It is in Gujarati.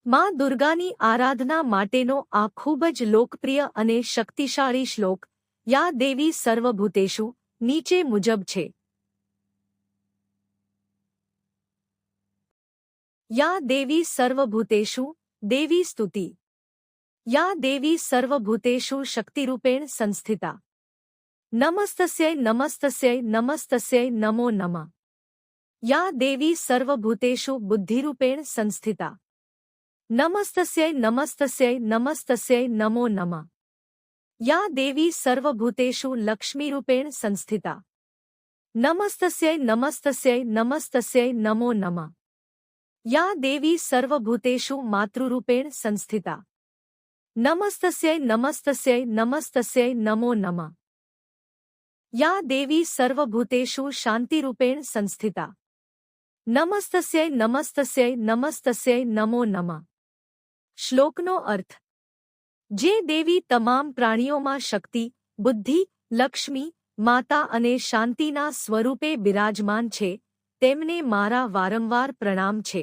માં દુર્ગાની આરાધના માટેનો આ ખૂબ જ લોકપ્રિય અને શક્તિશાળી શ્લોક યા દેવી સર્વભૂતેષુ નીચે મુજબ છે. યા દેવી સર્વભૂતેષુ દેવી સ્તુતિ. યા દેવી સર્વભૂતેષુ શક્તિરૂપેણ સંસ્થિતા. નમસ્તસ્यै નમસ્તસ્यै નમસ્તસ્यै નમો નમઃ. યા દેવી સર્વભૂતેષુ બુદ્ધિરૂપેણ સંસ્થિતા. નમસ્તસ્यै નમસ્તસ્यै નમસ્તસ્यै નમો નમઃ. યા દેવી સર્વભૂતેષુ લક્ષ્મીરૂપેણ સંસ્થિતા. નમસ્તસ્यै નમસ્તસ્यै નમસ્તસ્यै નમો નમઃ. યા દેવી સર્વભૂતેષુ માતૃરૂપેણ સંસ્થિતા. નમસ્તસ્यै નમસ્તસ્यै નમસ્તસ્यै નમો નમઃ. યા દેવી સર્વભૂતેષુ શાંતિરૂપેણ સંસ્થિતા. નમસ્તસ્यै નમસ્તસ્यै નમસ્તસ્यै નમો નમઃ. શ્લોકનો અર્થ: જે દેવી તમામ પ્રાણીઓમાં શક્તિ, બુદ્ધિ, લક્ષ્મી, માતા અને શાંતિના સ્વરૂપે બિરાજમાન છે, તેમને મારા વારંવાર પ્રણામ છે.